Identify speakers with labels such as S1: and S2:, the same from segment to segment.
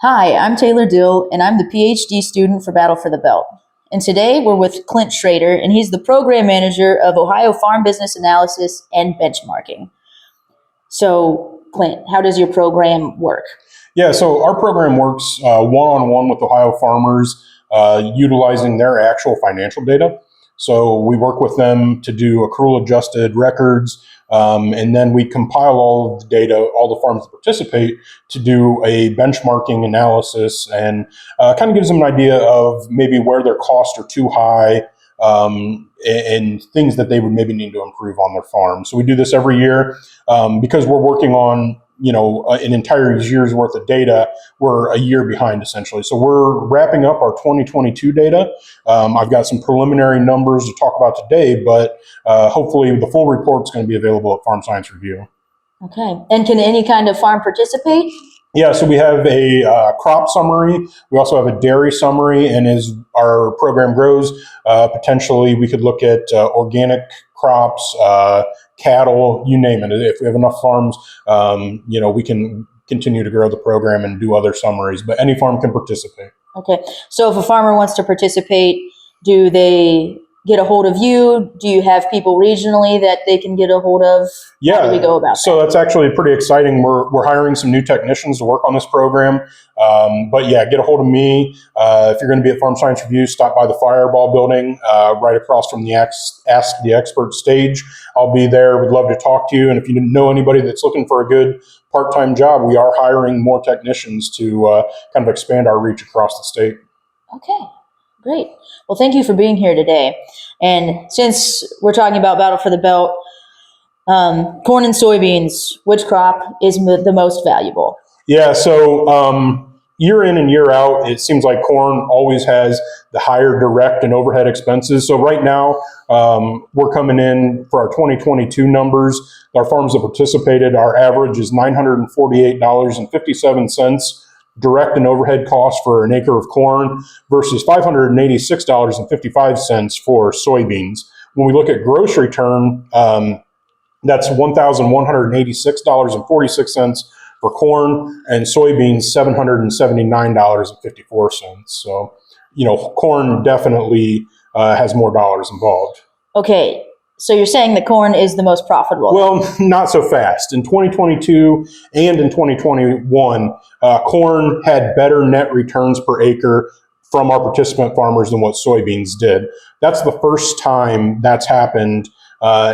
S1: Hi, I'm Taylor Dill, and I'm the PhD student for Battle for the Belt. And today we're with Clint Schroeder, and he's the program manager of Ohio Farm Business Analysis and Benchmarking. So, Clint, how does your program work?
S2: Yeah, so our program works one-on-one with Ohio farmers, utilizing their actual financial data. So we work with them to do accrual adjusted records, and then we compile all of the data, all the farms that participate, to do a benchmarking analysis and kind of gives them an idea of maybe where their costs are too high, and things that they would maybe need to improve on their farm. So we do this every year because we're working on an entire year's worth of data. We're a year behind essentially. So we're wrapping up our 2022 data. I've got some preliminary numbers to talk about today, but hopefully the full report's going to be available at Farm Science Review.
S1: Okay. And can any kind of farm participate?
S2: Yeah, so we have a crop summary. We also have a dairy summary, and as our program grows, potentially we could look at organic crops, cattle, you name it. If we have enough farms, we can continue to grow the program and do other summaries, but any farm can participate.
S1: Okay. So if a farmer wants to participate, do they get a hold of you? Do you have people regionally that they can get a hold of?
S2: Yeah.
S1: How do we go about
S2: so
S1: that?
S2: That's actually pretty exciting. We're hiring some new technicians to work on this program. But yeah, get a hold of me. If you're going to be at Farm Science Review, stop by the Fireball building right across from the Ask the Expert stage. I'll be there. We'd love to talk to you. And if you know anybody that's looking for a good part-time job, we are hiring more technicians to kind of expand our reach across the state.
S1: Okay, great. Well, thank you for being here today. And since we're talking about Battle for the Belt, corn and soybeans, which crop is the most valuable?
S2: Yeah, so year in and year out, it seems like corn always has the higher direct and overhead expenses. So right now, we're coming in for our 2022 numbers. Our farms that participated, our average is $948.57 direct and overhead costs for an acre of corn versus $586.55 for soybeans. When we look at gross return, that's $1,186.46 for corn, and soybeans $779.54. So, corn definitely has more dollars involved.
S1: Okay, so you're saying that corn is the most profitable?
S2: Well, not so fast. In 2022 and in 2021, corn had better net returns per acre from our participant farmers than what soybeans did. That's the first time that's happened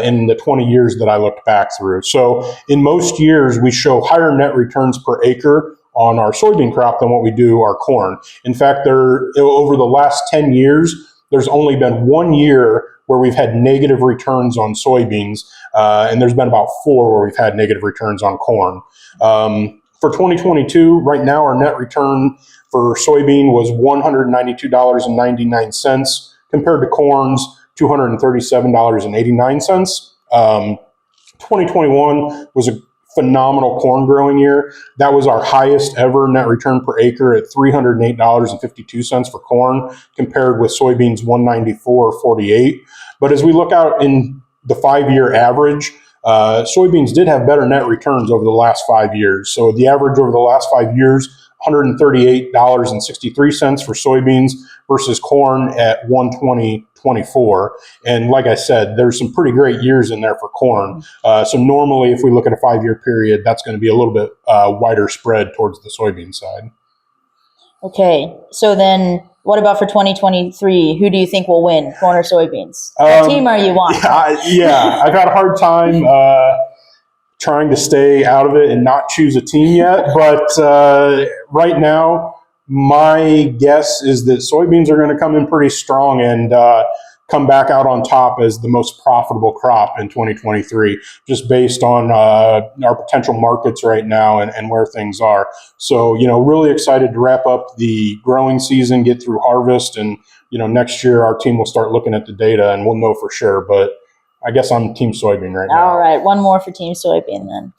S2: in the 20 years that I looked back through. So in most years, we show higher net returns per acre on our soybean crop than what we do our corn. In fact, over the last 10 years, there's only been 1 year where we've had negative returns on soybeans, and there's been about 4 where we've had negative returns on corn. For 2022, right now, our net return for soybean was $192.99 compared to corn's $237.89. 2021 was a phenomenal corn growing year. That was our highest ever net return per acre at $308.52 for corn, compared with soybeans $194.48. But as we look out in the 5-year average, soybeans did have better net returns over the last 5 years. So the average over the last 5 years, $138.63 for soybeans versus corn at $120.24. And like I said, there's some pretty great years in there for corn. So normally, if we look at a 5-year period, that's going to be a little bit wider spread towards the soybean side.
S1: Okay, so then what about for 2023? Who do you think will win, corn or soybeans? What team are you on?
S2: Yeah, I've had a hard time trying to stay out of it and not choose a team yet. But right now, my guess is that soybeans are going to come in pretty strong and come back out on top as the most profitable crop in 2023, just based on our potential markets right now and where things are. So, really excited to wrap up the growing season, get through harvest, and, next year our team will start looking at the data and we'll know for sure. But I guess I'm team soybean right now.
S1: All right, one more for team soybean then.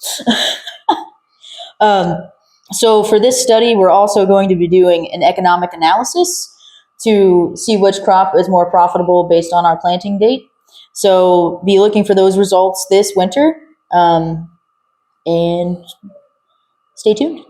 S1: So for this study, we're also going to be doing an economic analysis to see which crop is more profitable based on our planting date. So be looking for those results this winter, and stay tuned.